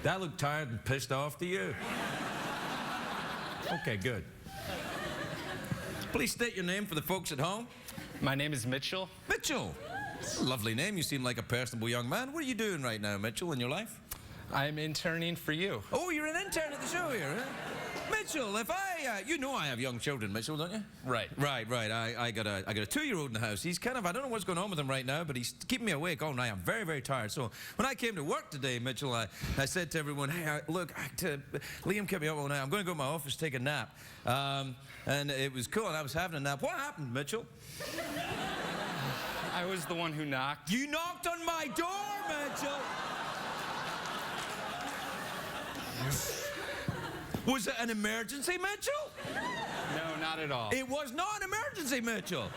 That looked tired and pissed off to you? Okay, good. Please state your name for the folks at home. My name is Mitchell. Mitchell! That's a lovely name. You seem like a personable young man. What are you doing right now, Mitchell, in your life? I'm interning for you. Oh, you're an intern at the show here, huh? Mitchell, if I, you know I have young children, Mitchell, don't you? Right. Right. I got a 2-year-old in the house. He's kind of, I don't know what's going on with him right now, but he's keeping me awake all night. I'm very, very tired. So when I came to work today, Mitchell, I said to everyone, hey, look, Liam kept me up all night. I'm going to go to my office, take a nap. And it was cool, and I was having a nap. What happened, Mitchell? I was the one who knocked. You knocked on my door, Mitchell! Was it an emergency, Mitchell? No, not at all. It was not an emergency, Mitchell.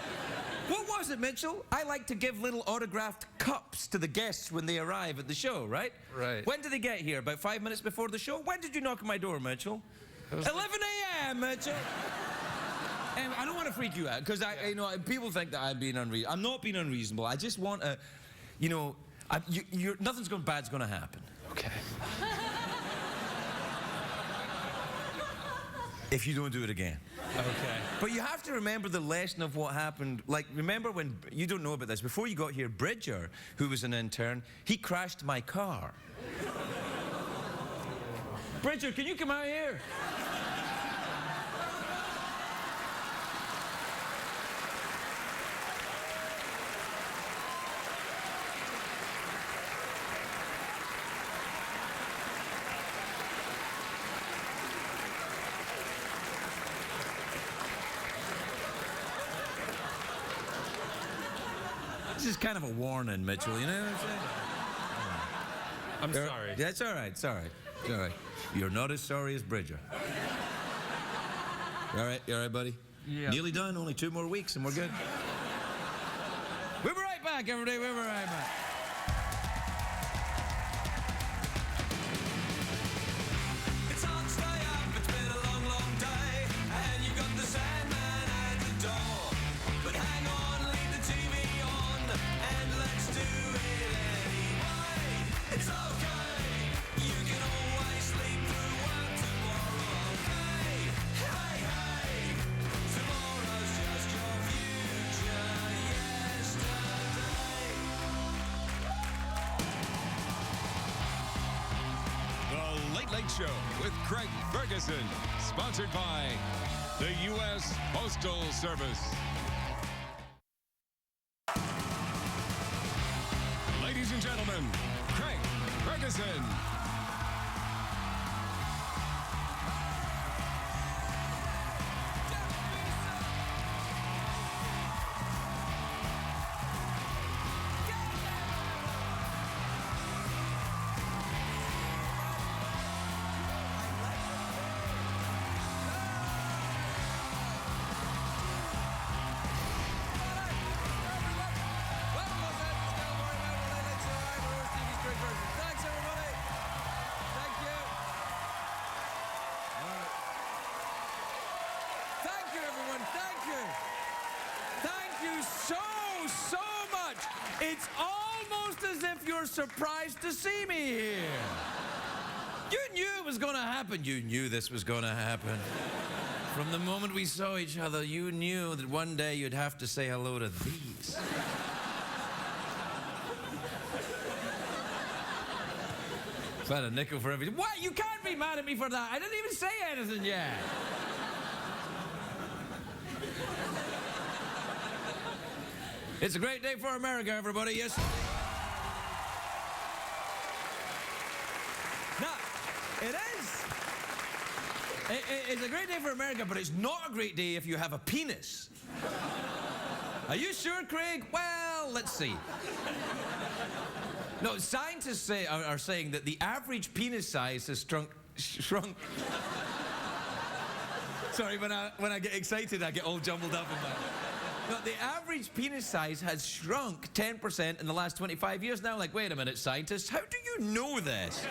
What was it, Mitchell? I like to give little autographed cups to the guests when they arrive at the show, right? Right. When did they get here? About 5 minutes before the show? When did you knock on my door, Mitchell? 11 a.m., Mitchell. And I don't want to freak you out, because you know, people think that I'm being unreasonable. I'm not being unreasonable. I just want to, you know, nothing's bad's going to happen. Okay. If you don't do it again. Okay. But you have to remember the lesson of what happened. Like, remember when, you don't know about this, before you got here, Bridger, who was an intern, he crashed my car. Bridger, can you come out here? This is kind of a warning, Mitchell, you know what I'm saying? I'm sorry. Yeah, it's all right, it's all right. It's all right. You're not as sorry as Bridger. You all right? You all right, buddy? Yeah. Nearly done, only 2 more weeks and we're good. We'll be right back, everybody, we'll be right back. It's hard to stay up, it's been a long, long day, and you've got the Sandman at the door. But hang on, leave the TV on, and let's do it anyway. It's okay, you can always sleep through work tomorrow, okay? Hey, hey, tomorrow's just your future yesterday. The Late Late Show with Craig Ferguson, sponsored by the U.S. Postal Service. Ladies and gentlemen, Craig Ferguson. Thanks, everybody. Thank you. Thank you, everyone. Thank you. Thank you so much. It's almost as if you're surprised to see me here. You knew it was going to happen. You knew this was going to happen. From the moment we saw each other, you knew that one day you'd have to say hello to these. I've had a nickel for everything. What? You can't be mad at me for that. I didn't even say anything yet. It's a great day for America, everybody. Yes. Now, it is. It's a great day for America, but it's not a great day if you have a penis. Are you sure, Craig? Well, let's see. No, scientists are saying that the average penis size has shrunk. Sorry, when I get excited, I get all jumbled up in my... No, the average penis size has shrunk 10% in the last 25 years. Now, like, wait a minute, scientists, how do you know this?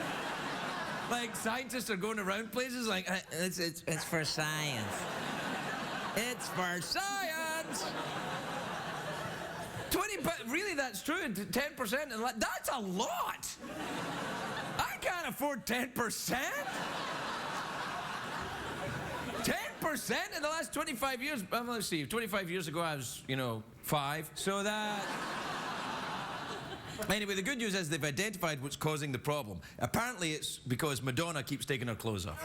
Like, scientists are going around places like, it's for science. It's for science! 20, but really that's true, 10%, and that's a lot! I can't afford 10%. 10% in the last 25 years? Let's see, 25 years ago I was, 5. So that... Anyway, the good news is they've identified what's causing the problem. Apparently it's because Madonna keeps taking her clothes off.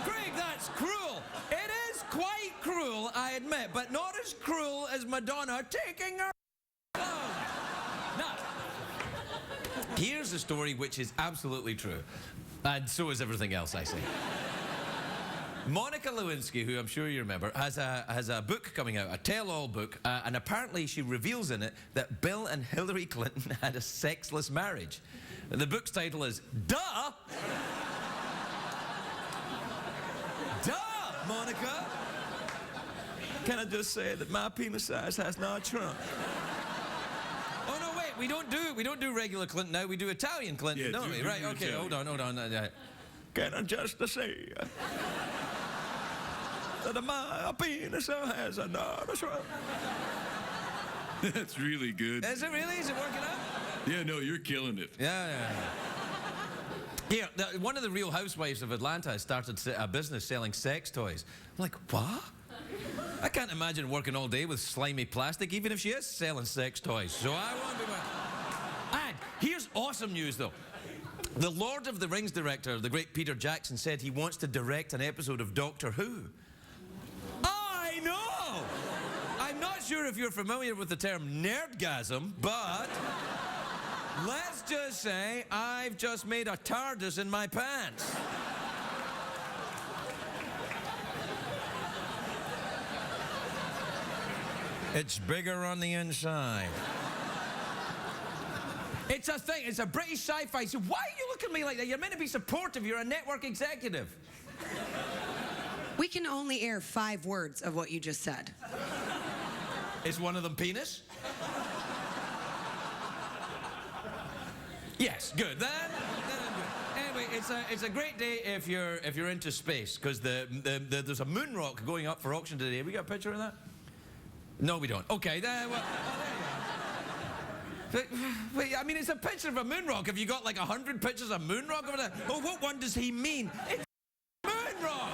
Craig, that's cruel. It is quite cruel, I admit, but not as cruel as Madonna taking her clothes. Now, here's a story which is absolutely true. And so is everything else I say. Monica Lewinsky, who I'm sure you remember, has a book coming out, a tell-all book, and apparently she reveals in it that Bill and Hillary Clinton had a sexless marriage. The book's title is Duh! Duh, Monica! Can I just say that my penis size has not shrunk? Oh no, wait, we don't do regular Clinton now, we do Italian Clinton, don't we? Right, okay, hold on. Can I just say that my penis has not shrunk? That's really good. Is it really? Is it working out? Yeah, no, you're killing it. Yeah. Here, one of the Real Housewives of Atlanta has started a business selling sex toys. I'm like, what? I can't imagine working all day with slimy plastic, even if she is selling sex toys. So I won't be one. And here's awesome news, though. The Lord of the Rings director, the great Peter Jackson, said he wants to direct an episode of Doctor Who. I know! I'm not sure if you're familiar with the term nerdgasm, but let's just say I've just made a TARDIS in my pants. It's bigger on the inside. It's a thing. It's a British sci-fi. So why are you looking at me like that? You're meant to be supportive. You're a network executive. We can only air 5 words of what you just said. Is one of them penis? Yes, good. Then anyway, it's a great day if you're into space, because there's a moon rock going up for auction today. Have we got a picture of that? No, we don't. Okay, well, there you are. But, I mean, it's a picture of a moon rock. Have you got like 100 pictures of moon rock over there? Oh, what one does he mean? It's moon rock!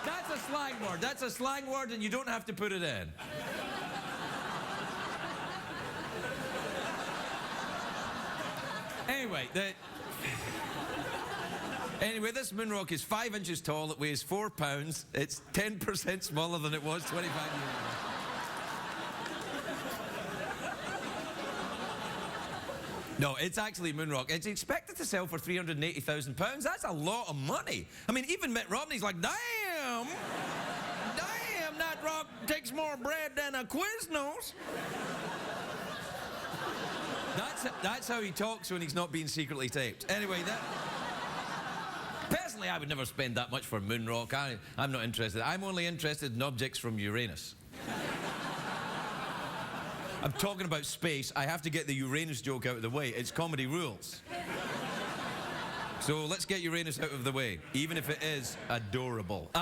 That's a slang word. That's a slang word, and you don't have to put it in. Anyway, this moon rock is 5 inches tall. It weighs 4 pounds. It's 10% smaller than it was 25 years ago. No, it's actually moon rock. It's expected to sell for £380,000. That's a lot of money. I mean, even Mitt Romney's like, damn, that rock takes more bread than a Quiznos. That's how he talks when he's not being secretly taped. Anyway, personally, I would never spend that much for moon rock. I'm not interested. I'm only interested in objects from Uranus. I'm talking about space. I have to get the Uranus joke out of the way. It's comedy rules. So let's get Uranus out of the way, even if it is adorable.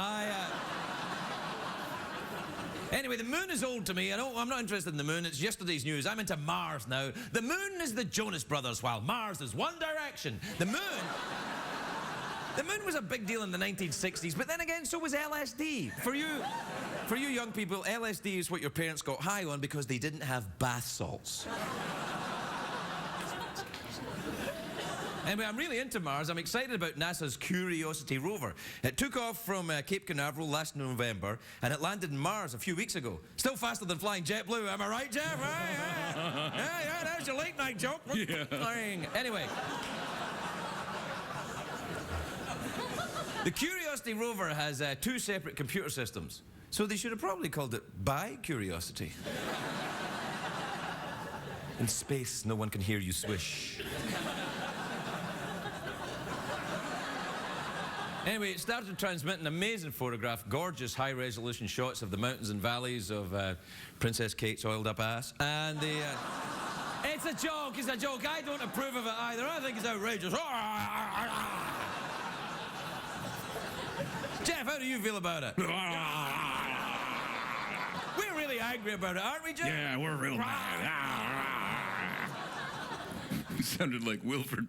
Anyway, the moon is old to me. I'm not interested in the moon. It's yesterday's news. I'm into Mars now. The moon is the Jonas Brothers, while Mars is One Direction. The moon was a big deal in the 1960s, but then again, so was LSD. For you young people, LSD is what your parents got high on because they didn't have bath salts. Anyway, I'm really into Mars. I'm excited about NASA's Curiosity rover. It took off from Cape Canaveral last November, and it landed in Mars a few weeks ago. Still faster than flying JetBlue, am I right, Jeff? Yeah, there's your late night joke. Yeah. Anyway. The Curiosity rover has 2 separate computer systems, so they should have probably called it Bi-Curiosity. In space, no one can hear you swish. Anyway, it started transmitting amazing photographs, gorgeous high-resolution shots of the mountains and valleys of Princess Kate's oiled-up ass. And it's a joke, it's a joke. I don't approve of it either. I think it's outrageous. Jeff, how do you feel about it? We're really angry about it, aren't we, Jeff? Yeah, we're real mad. Sounded like Wilford.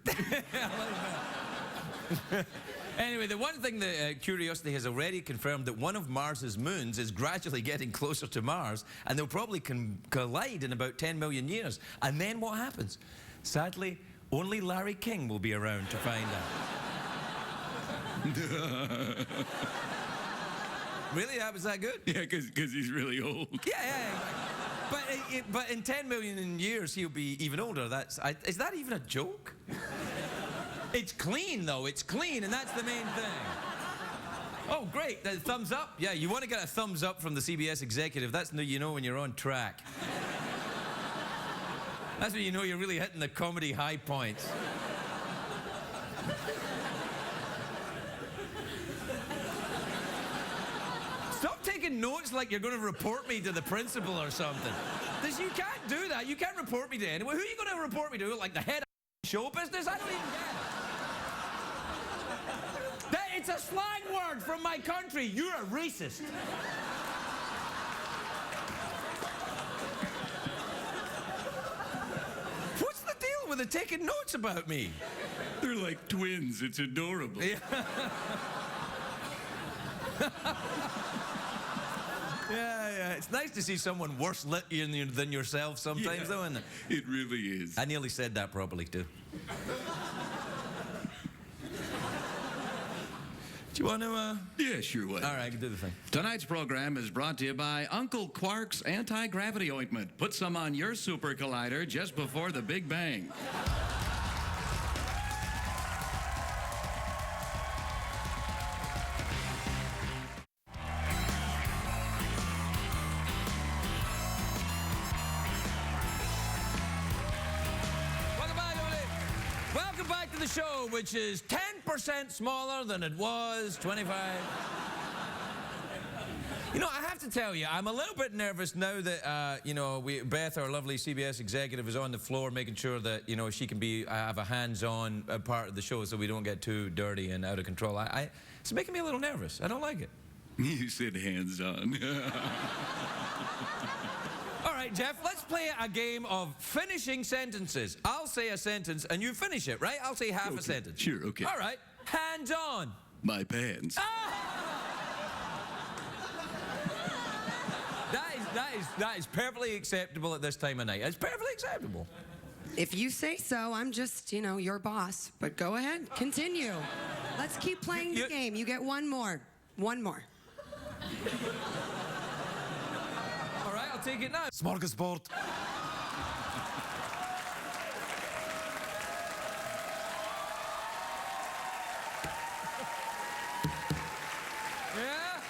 Anyway, the one thing that Curiosity has already confirmed that one of Mars's moons is gradually getting closer to Mars, and they'll probably collide in about 10 million years. And then what happens? Sadly, only Larry King will be around to find out. Really? That was that good? Yeah, because he's really old. Yeah. But in 10 million years, he'll be even older. Is that even a joke? It's clean, though. It's clean, and that's the main thing. Oh, great. The thumbs up? Yeah, you want to get a thumbs up from the CBS executive. That's when you know when you're on track. That's when you know you're really hitting the comedy high points. Stop taking notes like you're going to report me to the principal or something. You can't do that. You can't report me to anyone. Who are you going to report me to? Like the head of show business? I don't even get it. It's a slang word from my country. You're a racist. What's the deal with the taking notes about me? They're like twins. It's adorable. Yeah. Yeah. It's nice to see someone worse lit than yourself sometimes, though, isn't it? It really is. I nearly said that properly, too. Do you want to, Yeah, sure. What? All right, I can do the thing. Tonight's program is brought to you by Uncle Quark's Anti-Gravity Ointment. Put some on your super collider just before the Big Bang. Welcome back to the show, which is 10% smaller than it was 25. You know, I have to tell you, I'm a little bit nervous now that, Beth, our lovely CBS executive, is on the floor making sure that, she can have a hands-on part of the show so we don't get too dirty and out of control. It's making me a little nervous. I don't like it. You said hands-on. All right, Jeff, let's play a game of finishing sentences. I'll say a sentence and you finish it, right? I'll say half a sentence. Sure, okay. All right, hands on. My pants. That is perfectly acceptable at this time of night. It's perfectly acceptable. If you say so, I'm just, your boss. But go ahead, continue. Let's keep playing the game. You get one more. One more. All right, I'll take it now. Smorgasbord. Yeah?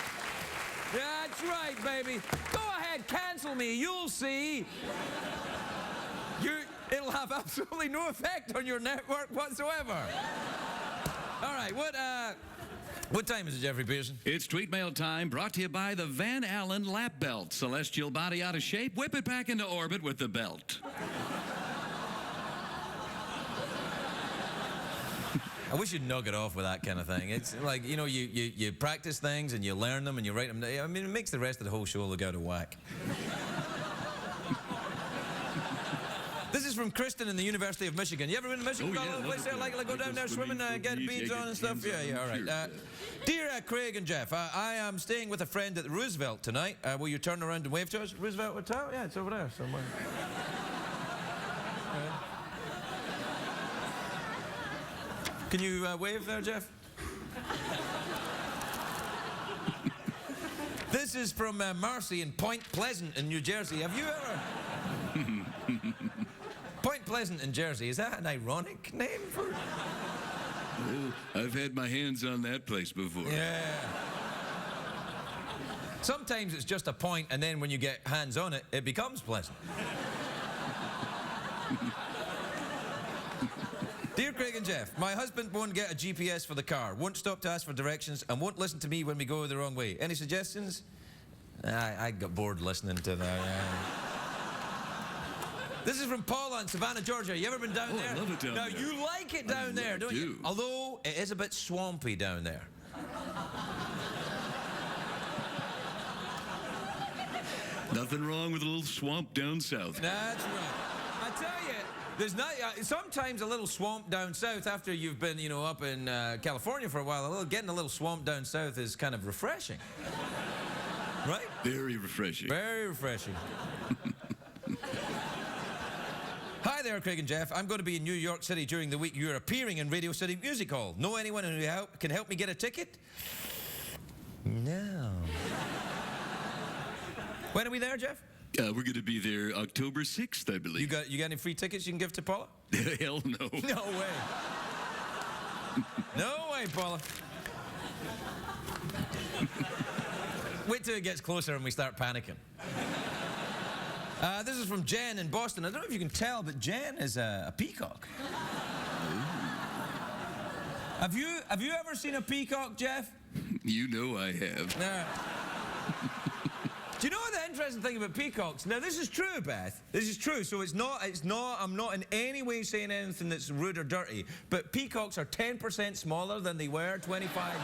That's right, baby. Go ahead, cancel me. You'll see. It'll have absolutely no effect on your network whatsoever. All right, what time is it, Jeffrey Pearson? It's Tweet Mail time, brought to you by the Van Allen Lap Belt. Celestial body out of shape, whip it back into orbit with the belt. I wish you'd knock it off with that kind of thing. It's like, you practice things and you learn them and you write them down. I mean, it makes the rest of the whole show look out of whack. This is from Kristen in the University of Michigan. You ever been to Michigan? Oh, yeah, Got a place there? Like go down there swimming, get beads on and stuff? Yeah, all right. Dear Craig and Jeff, I am staying with a friend at the Roosevelt tonight. Will you turn around and wave to us? Roosevelt Hotel? Yeah, it's over there somewhere. Can you wave there, Jeff? This is from Marcy in Point Pleasant in New Jersey. Have you ever... Point Pleasant in Jersey, is that an ironic name for... Well, I've had my hands on that place before. Yeah. Sometimes it's just a point, and then when you get hands on it, it becomes pleasant. Dear Craig and Jeff, my husband won't get a GPS for the car, won't stop to ask for directions, and won't listen to me when we go the wrong way. Any suggestions? I got bored listening to that. This is from Paula in Savannah, Georgia. You ever been down there? I love it down there. Now, you like it down there, don't you? Although, it is a bit swampy down there. Nothing wrong with a little swamp down south. That's right. I tell you, There's not, sometimes a little swamp down south after you've been, you know, up in California for a while, getting a little swamp down south is kind of refreshing. Right? Very refreshing. Very refreshing. Hi there, Craig and Jeff. I'm going to be in New York City during the week you're appearing in Radio City Music Hall. Know anyone who can help me get a ticket? No. When are we there, Jeff? We're going to be there October 6th, I believe. You got any free tickets you can give to Paula? Hell no. No way. No way, Paula. Wait till it gets closer and we start panicking. This is from Jen in Boston. I don't know if you can tell, but Jen is a peacock. Have you ever seen a peacock, Jeff? You know I have. Do you know the interesting thing about peacocks? Now, this is true, Beth. This is true. So I'm not in any way saying anything that's rude or dirty, but peacocks are 10% smaller than they were 25 years ago.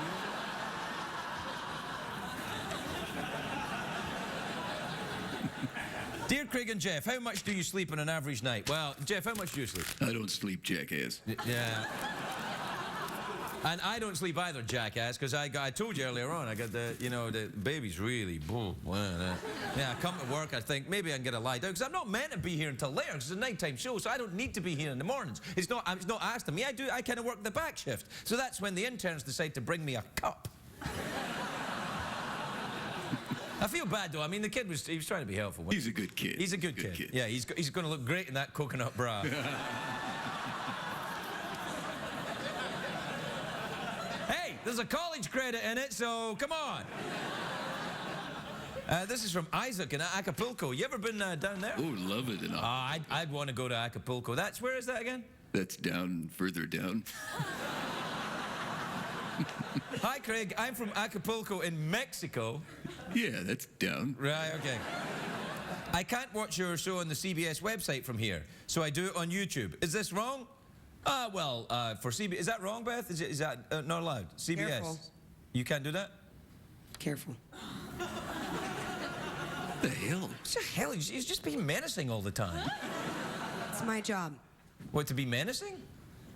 Dear Craig and Jeff, how much do you sleep on an average night? Well, Jeff, how much do you sleep? I don't sleep, jackass. Yeah. And I don't sleep either, jackass, because I told you earlier on, I got the baby's really, yeah, I come to work, I think, maybe I can get a lie down, because I'm not meant to be here until later, because it's a nighttime show, so I don't need to be here in the mornings. It's not asked of me. I kind of work the back shift. So that's when the interns decide to bring me a cup. I feel bad, though. I mean, the kid was trying to be helpful. He's a good kid. He's a good kid. Yeah, he's going to look great in that coconut bra. Hey, there's a college credit in it, so come on. This is from Isaac in Acapulco. You ever been down there? Oh, love it. I'd want to go to Acapulco. Where is that again? That's further down. Hi, Craig. I'm from Acapulco in Mexico. Yeah, that's down. Right, okay. I can't watch your show on the CBS website from here, so I do it on YouTube. Is this wrong? For CBS, is that wrong, Beth? Is that not allowed? CBS. Careful. You can't do that? Careful. What the hell? What the hell? He's just being menacing all the time. It's my job. What, to be menacing?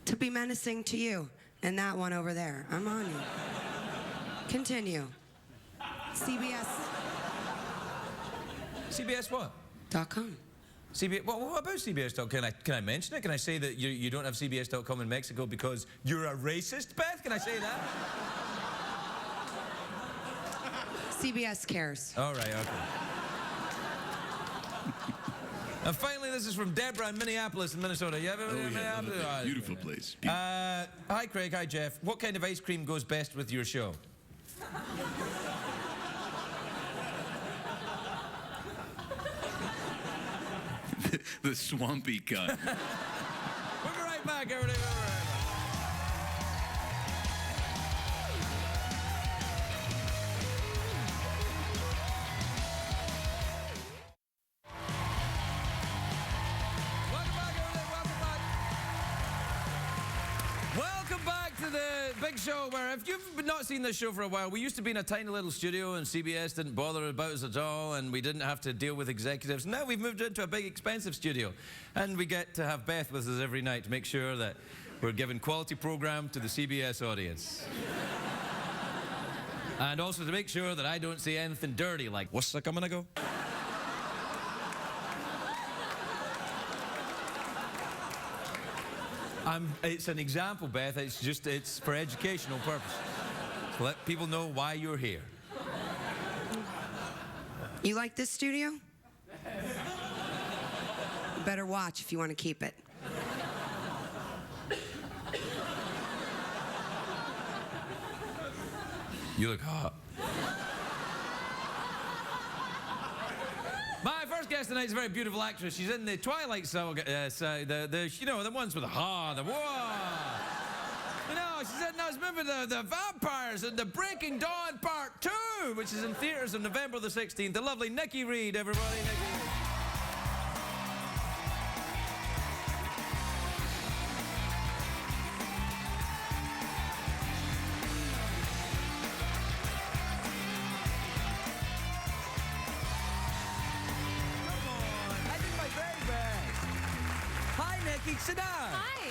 To be menacing to you. And that one over there. I'm on you. Continue. CBS. CBS what? .com. CBS. What about CBS.com? Can I mention it? Can I say that you don't have CBS.com in Mexico because you're a racist, Beth? Can I say that? CBS cares. All right, okay. And finally, this is from Deborah in Minneapolis, in Minnesota. You ever been in Minneapolis? Yeah, beautiful place. Hi, Craig. Hi, Jeff. What kind of ice cream goes best with your show? The swampy kind. We'll be right back, everybody. We'll be right back. Welcome back to the big show where if you've not seen this show for a while, we used to be in a tiny little studio and CBS didn't bother about us at all and we didn't have to deal with executives. Now we've moved into a big expensive studio and we get to have Beth with us every night to make sure that we're giving quality program to the CBS audience. And also to make sure that I don't say anything dirty like, what's that coming to go? It's an example, Beth. It's for educational purposes. To let people know why you're here. You like this studio? You better watch if you want to keep it. You look hot. My first guest tonight is a very beautiful actress. She's in the Twilight saga, the ones with the she's in those movies, the vampires and the Breaking Dawn Part 2, which is in theaters on November the 16th. The lovely Nikki Reed, everybody. Nikki. sit down. Hi.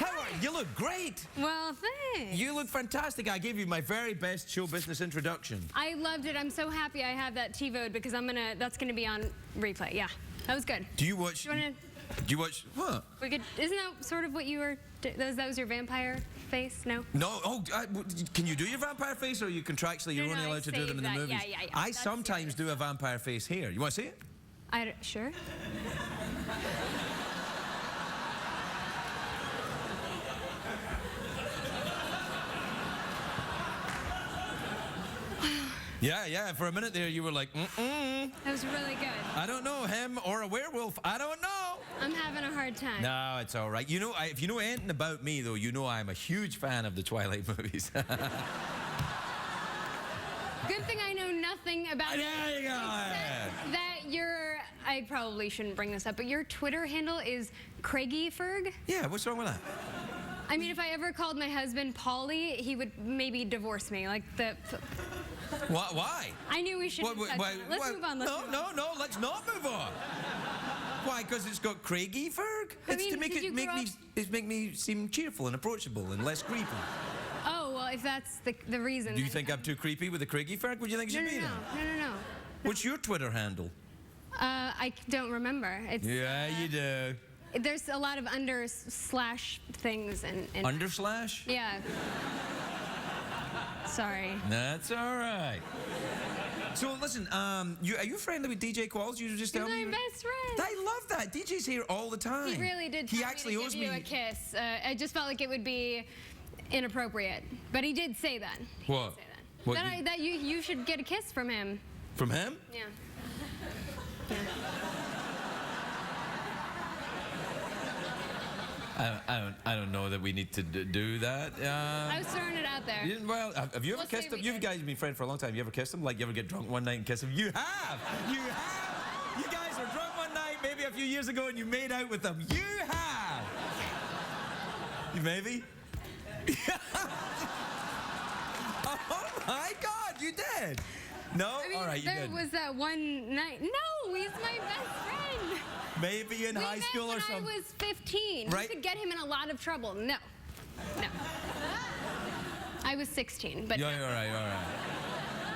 How are you? You look great. Well, thanks. You look fantastic. I gave you my very best show business introduction. I loved it. I'm so happy I have that TiVo'd because that's gonna be on replay. Yeah, that was good. Do you watch? Do you wanna? Do you watch what? Isn't that sort of what you were? That was your vampire face? No. No. Oh, can you do your vampire face, or are you contractually you're No, only I allowed to do them in the saved that. movies? Yeah. I That's sometimes do a vampire face here. You want to see it? Sure. Yeah. For a minute there, you were like, That was really good. I don't know him or a werewolf. I don't know. I'm having a hard time. No, it's all right. You know, if you know anything about me, though, you know I'm a huge fan of the Twilight movies. Good thing I know nothing about There you go. that I probably shouldn't bring this up, but your Twitter handle is Craigie Ferg. Yeah, what's wrong with that? I mean, if I ever called my husband Paulie, he would maybe divorce me. Like the. Why? I knew we shouldn't touch on it. Let's move on. No, let's not move on. Why? Because it's got Craigie Ferg? I It's mean, to make did you grow make me seem cheerful and approachable and less creepy. Oh, well, if that's the reason. Do you think I'm too creepy with the Craigie Ferg? What do you think it should be then? No. What's your Twitter handle? I don't remember. It's, Yeah, you do. There's a lot of under/slash things and. Underslash? Yeah. Sorry. That's all right. So listen, are you friendly with DJ Qualls? You just He's tell me. my best friend. I love that. DJ's here all the time. He really did. He tell actually me to owes give you me a kiss. I just felt like it would be inappropriate, but he did say that. He What? Did say that. What, That you should get a kiss from him. from him. Yeah. I don't know that we need to do that. I was throwing it out there. Well, have you ever We'll kissed say him? we You did. guys have been friends for a long time. You ever kissed him? Like, you ever get drunk one night and kiss him? You have! You have! You guys were drunk one night, maybe a few years ago, and you made out with him. You have! You maybe? Oh my God, you did! No? I mean, All right, you there did. was that one night. No, he's my best friend. Maybe in high school or when something. I was 15. Right. You could get him in a lot of trouble. No. I was 16, but. Yeah, all right.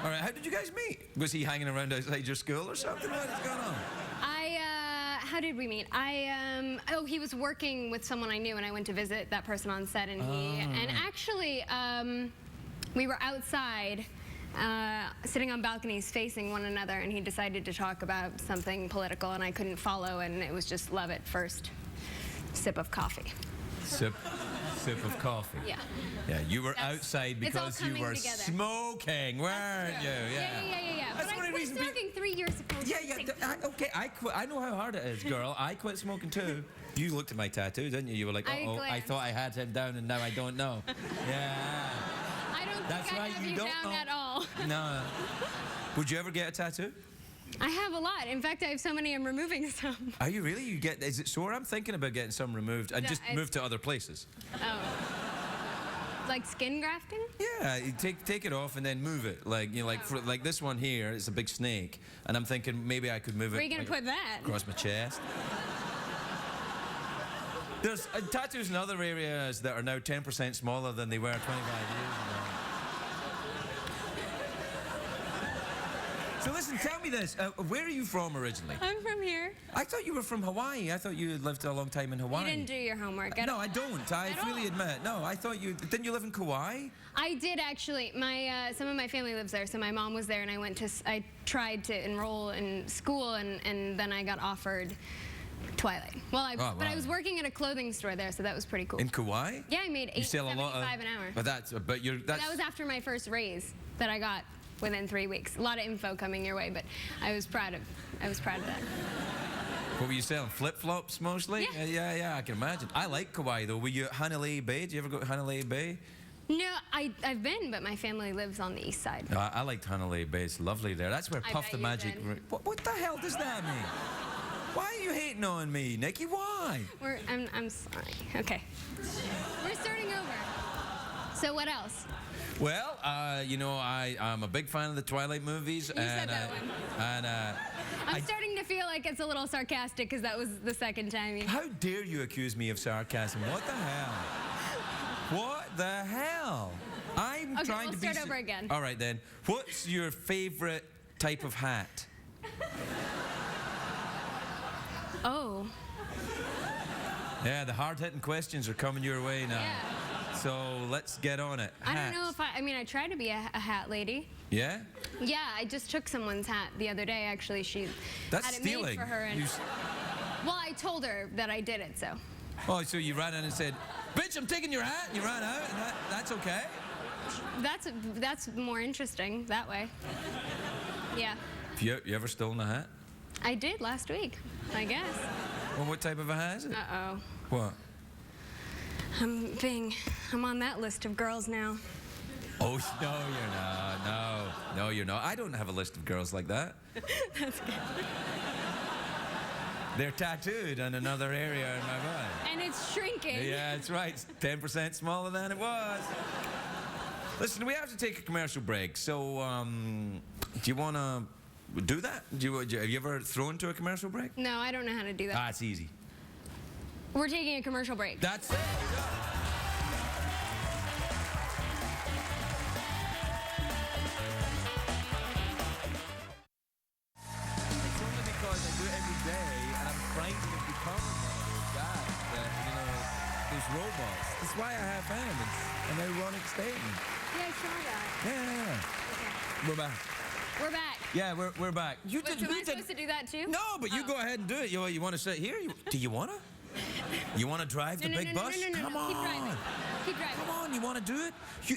All right, how did you guys meet? Was he hanging around outside your school or something? What is going on? How did we meet? He was working with someone I knew, and I went to visit that person on set, and actually, we were outside, sitting on balconies facing one another, and he decided to talk about something political, and I couldn't follow, and it was just love at first sip of coffee. Sip of coffee. Yeah. Yeah, you were That's- outside it's all because you coming were together. smoking, weren't you? Yeah. That's But one I of the quit reasons smoking 3 years ago. Okay, I quit. I know how hard it is, girl. I quit smoking too. You looked at my tattoo, didn't you? You were like, I I glanced. thought I had him down, and now I don't know. Yeah. I don't That's think I right, have you you don't down know. at all. No. Would you ever get a tattoo? I have a lot. In fact, I have so many I'm removing some. Are you really? Is it sore? I'm thinking about getting some removed and No, just it's- move to other places. Oh. Like skin grafting? Yeah, you take it off and then move it. Like like this one here, it's a big snake, and I'm thinking maybe I could move it. Where are you going like, to put that? across my chest. There's tattoos in other areas that are now 10% smaller than they were 25 years ago. So listen, tell me this. Where are you from originally? I'm from here. I thought you were from Hawaii. I thought you had lived a long time in Hawaii. You didn't do your homework at No, all. I don't. I At freely all. admit. No, I thought you... Didn't you live in Kauai? I did actually. Some of my family lives there, so my mom was there, and I tried to enroll in school, and then I got offered Twilight. Well, but I was working at a clothing store there, so that was pretty cool. In Kauai? Yeah, I made You sell a lot of... $8.75 an hour. But that's... That was after my first raise that I got within 3 weeks. A lot of info coming your way, but I was proud of that. What were you selling? Flip-flops mostly? Yeah. Yeah, I can imagine. I like Kauai, though. Were you at Hanalei Bay? Did you ever go to Hanalei Bay? No, I've been, but my family lives on the east side. No, I liked Hanalei Bay. It's lovely there. That's where I Puff bet the you Magic... did. What the hell does that mean? Why are you hating on me, Nikki? Why? I'm sorry. Okay. We're starting over. So what else? Well, you know, I'm a big fan of the Twilight movies. You said that one. And I'm starting to feel like it's a little sarcastic because that was the second time. how dare you accuse me of sarcasm? What the hell? What the hell? I'm Okay, trying we'll to be. start over again. All right then. What's your favorite type of hat? Oh. Yeah, the hard-hitting questions are coming your way now. Yeah. So let's get on it. I don't know Hats. if I mean, I try to be a hat lady. Yeah? Yeah, I just took someone's hat the other day, actually. She That's had it stealing. made for her. And, well, I told her that I did it, so. Oh, so you ran in and said, "Bitch, I'm taking your hat," and you ran out, and that's okay? That's more interesting that way. Yeah. Have you ever stolen a hat? I did last week, I guess. Well, what type of a hat is it? Uh-oh. What? I'm on that list of girls now. Oh, no, you're not. No, you're not. I don't have a list of girls like that. That's good. They're tattooed on another area in my body. And it's shrinking. Yeah, that's right. It's 10% smaller than it was. Listen, we have to take a commercial break. So, do you want to do that? Have you ever thrown to a commercial break? No, I don't know how to do that. Ah, it's easy. We're taking a commercial break. That's it. It's only because I do it every day, and I'm frightened of becoming one of those guys that, you know, those robots. That's why I have them. It's an ironic statement. Yeah, I saw that. Yeah. Okay. We're back. We're back. Yeah, we're back. You Wait, am I supposed to do that too? No, but you go ahead and do it. You want to sit here? Do you want to? You want to drive the big bus? Come on. Keep driving. Keep driving. Come on, you want to do it?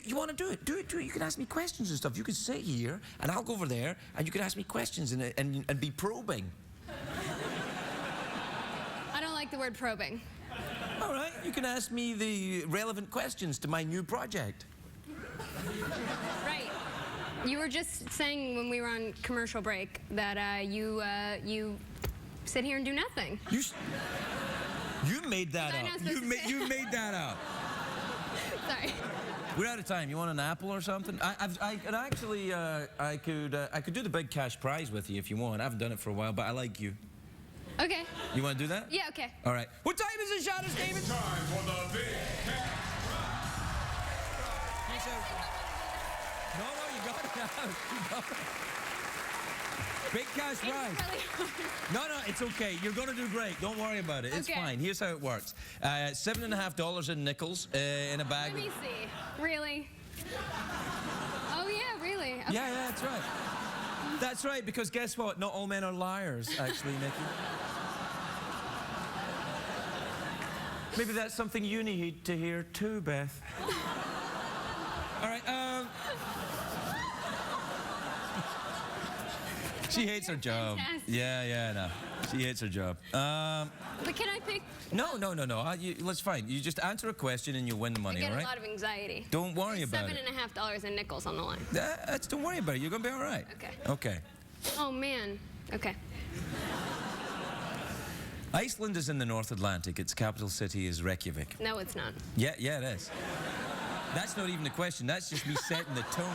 You want to do it? Do it. You can ask me questions and stuff. You can sit here, and I'll go over there, and you can ask me questions and be probing. I don't like the word probing. All right, you can ask me the relevant questions to my new project. Right. You were just saying when we were on commercial break that you sit here and do nothing. You made that Was I up. not supposed to say- You made that up. Sorry. We're out of time. You want an apple or something? I could actually, I could do the big cash prize with you if you want. I haven't done it for a while, but I like you. Okay. You want to do that? Yeah, okay. All right. What time is it, Shadow David? Time for the big cash. No, you got it now. You got it. Big cash prize. Really hard. No, it's okay. You're going to do great. Don't worry about it. It's Okay. fine. Here's how it works. $7.50 in nickels in a bag. Let me see. Really? Oh, yeah, really? Okay. Yeah, that's right. That's right, because guess what? Not all men are liars, actually, Nikki. Maybe that's something you need to hear too, Beth. All right, she hates her job. Fantastic. Yeah, no. She hates her job. But can I pick? No. Let's fine. You just answer a question and you win the I money, get all a right? lot of anxiety. Don't worry about it. $7.50 in nickels on the line. Don't worry about it. You're going to be all right. Okay. Okay. Oh, man. Okay. Iceland is in the North Atlantic. Its capital city is Reykjavik. No, it's not. Yeah, it is. That's not even the question. That's just me setting the tone.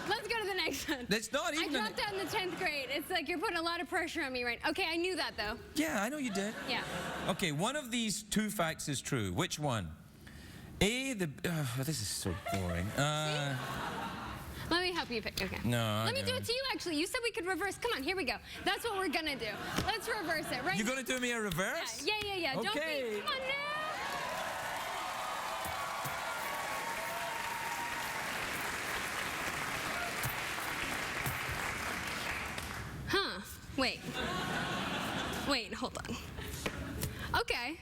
Let's go to the next one. That's not even. I dropped out in the 10th grade. It's like you're putting a lot of pressure on me right now. Okay, I knew that, though. Yeah, I know you did. Yeah. Okay, one of these two facts is true. Which one? This is so boring. Let me help you pick. Okay. No, Let me I do know. it to you, actually. You said we could reverse. Come on, here we go. That's what we're going to do. Let's reverse it, right? You're going to do me a reverse? Yeah. Don't Okay. be. Come on now. Huh. Wait, hold on. Okay.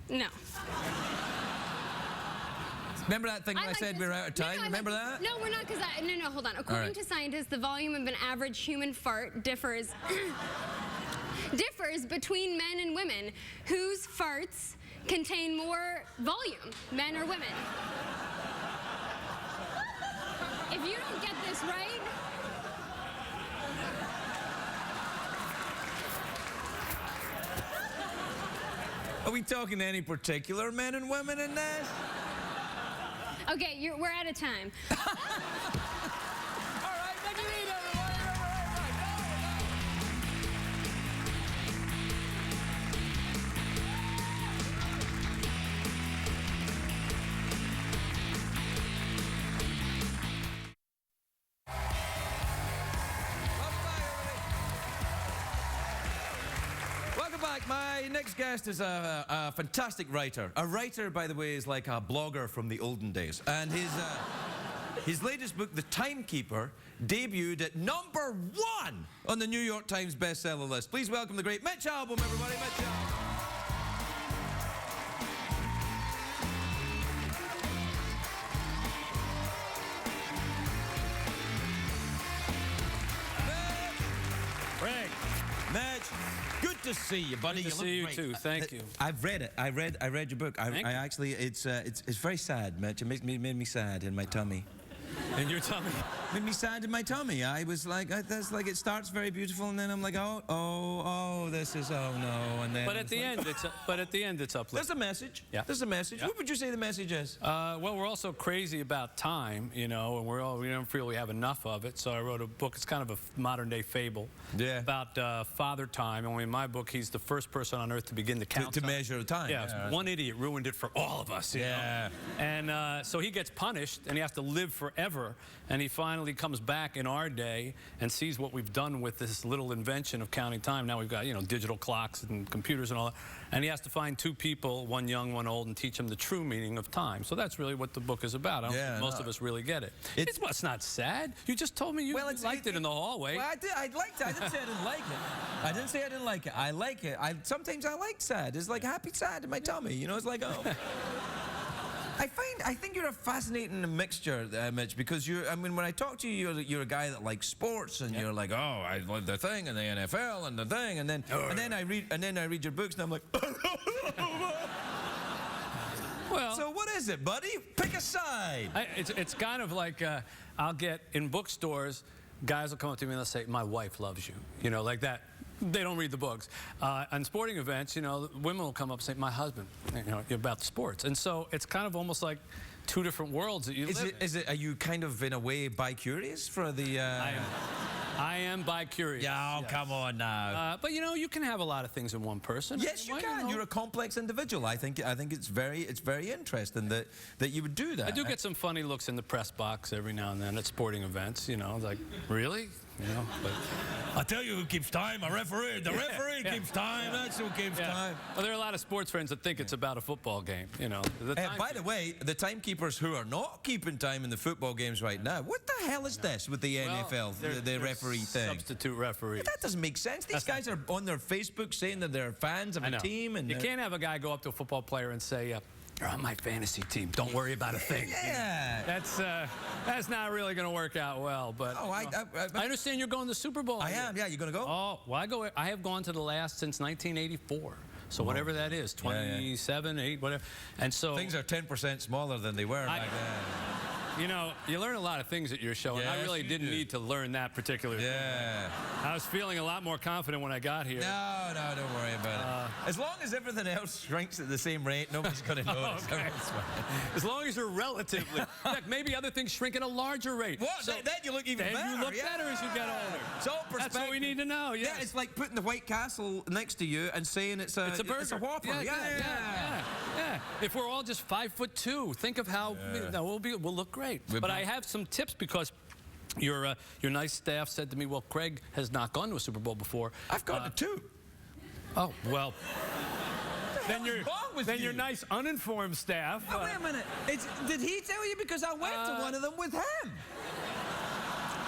No. Remember that thing I like said this. we were out of time? No, I Remember like that? this. No, we're not, because no, hold on. According right. to scientists, the volume of an average human fart differs between men and women, whose farts contain more volume, men or women. If you don't get this right, Are we talking any particular men and women in this? Okay, we're out of time. All right, Nikki, everybody. Welcome back. My next guest is a fantastic writer. A writer, by the way, is like a blogger from the olden days. And his latest book, The Timekeeper, debuted at #1 on the New York Times bestseller list. Please welcome the great Mitch Albom, everybody. Mitch Albom. Greg. Mitch, good to see you, buddy. Good to look see you great. too. Thank you. I've read it. I read your book. Thank you. I actually, it's very sad, Mitch. It made me sad in my tummy. And your tummy. Made me sad in my tummy. I was like, that's like it starts very beautiful, and then I'm like, oh, this is oh no, and then. But at the end, it's uplifting. There's a message. Yeah. There's a message. Yeah. What would you say the message is? Well, we're also crazy about time, you know, and we don't feel we have enough of it. So I wrote a book. It's kind of a modern-day fable. Yeah. About Father Time. And in my book, he's the first person on Earth to begin to count To time. measure the time. Yeah. One idiot ruined it for all of us. You know? And so he gets punished, and he has to live forever. And he finally comes back in our day and sees what we've done with this little invention of counting time. Now we've got, you know, digital clocks and computers and all that. And he has to find two people, one young, one old, and teach them the true meaning of time. So that's really what the book is about. I don't think most of us really get it. It's not sad. You just told me you liked it in the hallway. Well, I liked it. I didn't say I didn't like it. I didn't say I didn't like it. I like it. Sometimes I like sad. It's like happy sad in my tummy. You know, it's like, oh. I think you're a fascinating mixture, Mitch, because when I talk to you, you're a guy that likes sports, and you're like, oh, I love the thing, and the NFL, and the thing, and then I read your books, and I'm like, well, so what is it, buddy? Pick a side. It's kind of like I'll get in bookstores, guys will come up to me and they'll say, my wife loves you, you know, like that. They don't read the books. On sporting events, you know, women will come up and say, my husband, you know, about the sports. And so it's kind of almost like two different worlds that you live in. Are you kind of, in a way, bi-curious for the... I am bi-curious. Yeah, yes. Come on now. But, you know, you can have a lot of things in one person. Yes, you can. You're a complex individual. I think it's very interesting that you would do that. I do get some funny looks in the press box every now and then at sporting events, you know, like, really? You know, but I'll tell you who keeps time, a referee. The referee keeps time, that's who keeps time. Well, there are a lot of sports friends that think it's about a football game, you know. By the way, the timekeepers who are not keeping time in the football games right now, what the hell is this with the NFL, the referee thing? Substitute referee. That doesn't make sense. These guys are on their Facebook saying that they're fans of a team. And you can't have a guy go up to a football player and say, you're on my fantasy team. Don't worry about a thing. Yeah. That's not really going to work out well. But I understand you're going to the Super Bowl. I am. Yeah, you going to go? Oh, well, I have gone to the last since 1984. So whatever that is, 27, 8, whatever. And so things are 10% smaller than they were back then. You know, you learn a lot of things at your show, and I really didn't need to learn that particular thing. I was feeling a lot more confident when I got here. No, don't worry about it. As long as everything else shrinks at the same rate, nobody's going to notice. Okay. As long as you're relatively. In fact, maybe other things shrink at a larger rate. What? So then you look even better. Then you look better as you get older. It's all perspective. That's what we need to know, yes. Yeah, it's like putting the White Castle next to you and saying it's a burger. It's a Whopper. Yeah. If we're all just 5'2", think of how we'll look great. But I have some tips because your nice staff said to me, well, Craig has not gone to a Super Bowl before. I've gone to 2. Oh, well. Then your nice uninformed staff. Oh, wait a minute. Did he tell you? Because I went to one of them with him.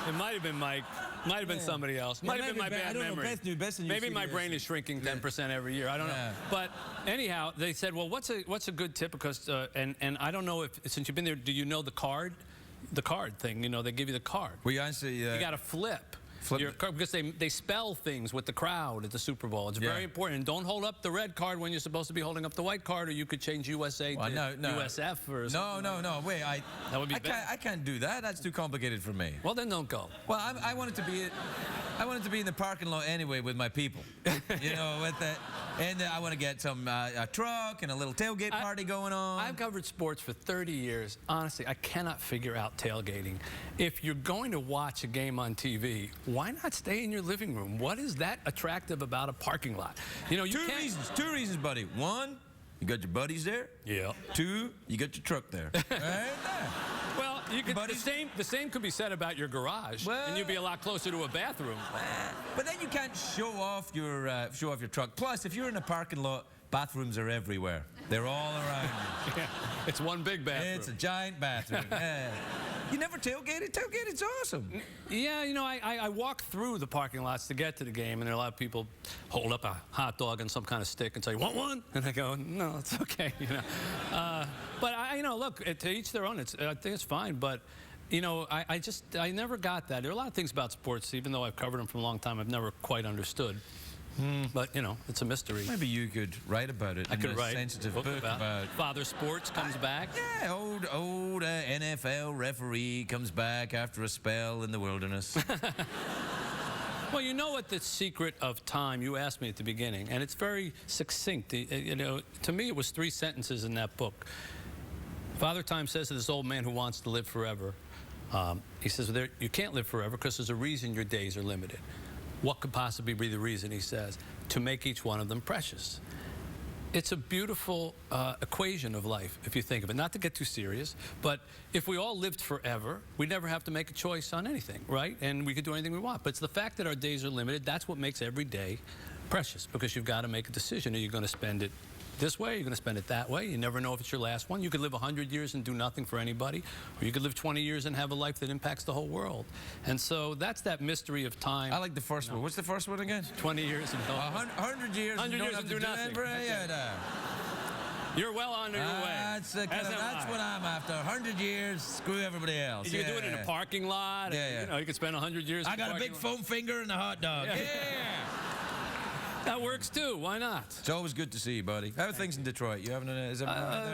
It might have been Mike. Might have been somebody else. Might have been my bad memory. Maybe my brain is shrinking 10% every year. I don't know. But anyhow, they said, well, what's a good tip? Because and I don't know if since you've been there, do you know the card thing? You know, they give you the card. Well, you actually you got to flip your card because they spell things with the crowd at the Super Bowl. It's very important. And don't hold up the red card when you're supposed to be holding up the white card, or you could change USA to USF or something. No. Wait, that would be bad. I can't do that. That's too complicated for me. Well, then don't go. Well, I want it to be. I wanted to be in the parking lot anyway with my people. You know, with the, and I want to get some a truck and a little tailgate party going on. I've covered sports for 30 years. Honestly, I cannot figure out tailgating. If you're going to watch a game on TV, why not stay in your living room? What is that attractive about a parking lot? You know, you Two reasons, buddy. One, you got your buddies there. Yeah. Two, you got your truck there. Right there. Well, you could, the same could be said about your garage, and you'd be a lot closer to a bathroom. But then you can't show off your truck. Plus, if you're in a parking lot, bathrooms are everywhere. They're all around you. Yeah, it's one big bathroom. It's a giant bathroom. Yeah. You never tailgated? Tailgated's awesome. Yeah, you know, I walk through the parking lots to get to the game, and there are a lot of people hold up a hot dog and some kind of stick and say, "Want one?" And I go, "No, it's okay," you know. But you know, look, to each their own. I think it's fine, but. You know, I never got that. There are a lot of things about sports, even though I've covered them for a long time, I've never quite understood. But, you know, it's a mystery. Maybe you could write about it. I could write sensitive book about Father Sports comes back. Yeah, old NFL referee comes back after a spell in the wilderness. Well, you know what the secret of time, you asked me at the beginning, and it's very succinct. You know, to me, it was 3 sentences in that book. Father Time says to this old man who wants to live forever, he says, you can't live forever because there's a reason your days are limited. What could possibly be the reason, he says? To make each one of them precious. It's a beautiful equation of life, if you think of it. Not to get too serious, but if we all lived forever, we'd never have to make a choice on anything, right? And we could do anything we want. But it's the fact that our days are limited, that's what makes every day precious, because you've got to make a decision. Are you going to spend it this way, you're going to spend it that way. You never know if it's your last one. You could live 100 years and do nothing for anybody, or you could live 20 years and have a life that impacts the whole world. And so that's that mystery of time. I like the first one. What's the first one again? 20 years and 100 years and do nothing. You're well on your way. That's what I'm after. 100 years, screw everybody else. You can do it in a parking lot. Yeah. You know, you could spend 100 years. I got a big foam finger and a hot dog. Yeah. That works too. Why not? It's always good to see you, buddy. How are things in Detroit? You having is everything right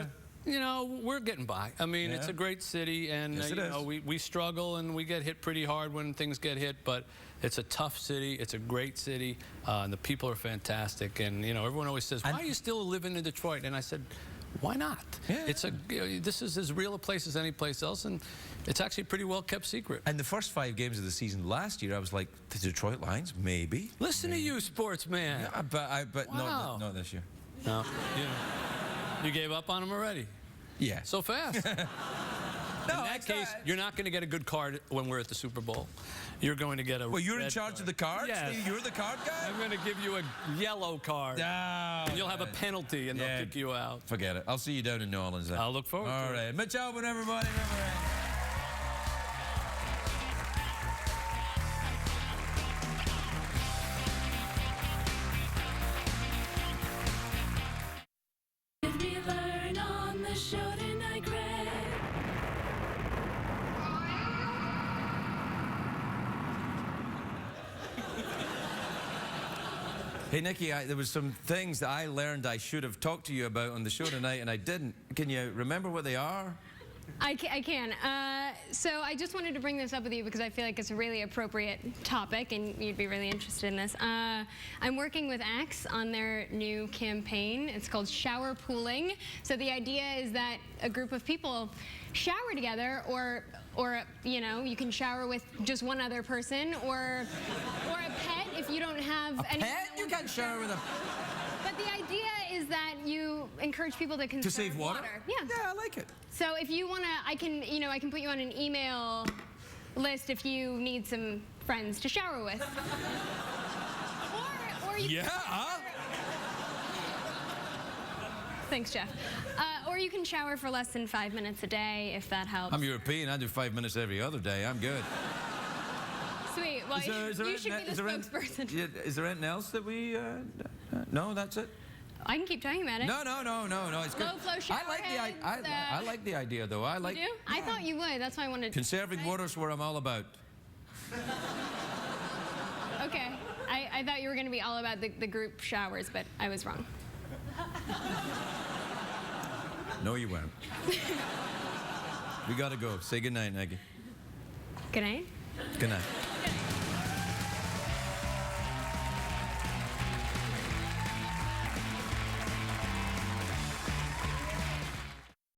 there? You know, we're getting by. I mean, it's a great city, and yes, you know, we struggle and we get hit pretty hard when things get hit, but it's a tough city. It's a great city, and the people are fantastic. And you know, everyone always says, "Why are you still living in Detroit?" And I said, "Why not? Yeah. It's this is as real a place as any place else, and it's actually a pretty well kept secret." And the first 5 games of the season last year, I was like, the Detroit Lions, maybe. Listen to you, sportsman. Yeah, but Wow. not this year. No, you gave up on them already. Yeah. So fast. No, in that case, you're not going to get a good card when we're at the Super Bowl. You're going to get a. Well, you're in red charge card. of the cards? Yes. You're the card guy? I'm going to give you a yellow card. No. And you'll have a penalty, and they'll kick you out. Forget it. I'll see you down in New Orleans then. I'll look forward to it. All right. Mitch Albom, everybody. Did we learn on the show tonight, Greg? Hey, Nikki, there was some things that I learned I should have talked to you about on the show tonight, and I didn't. Can you remember what they are? I can. So I just wanted to bring this up with you because I feel like it's a really appropriate topic and you'd be really interested in this. I'm working with Axe on their new campaign. It's called Shower Pooling. So the idea is that a group of people shower together, or you know, you can shower with just one other person, or a pet if you don't have any. Pet? You can't shower with a. But the idea is that you encourage people to conserve save water? Yeah. Yeah, I like it. So if you wanna, I can put you on an email list if you need some friends to shower with. or you. Yeah. Thanks, Jeff. Or you can shower for less than 5 minutes a day if that helps. I'm European. I do 5 minutes every other day. I'm good. Sweet. Well, you should be the spokesperson. Is there anything else that we? No, that's it. I can keep talking about it. No. It's good. Low flow shower I like the idea, though. I like. You do? I thought you would. That's why I wanted. Conserving water's what I'm all about. Okay. I thought you were going to be all about the group showers, but I was wrong. No, you weren't. We gotta go. Say goodnight, Nikki. Good night. Good night.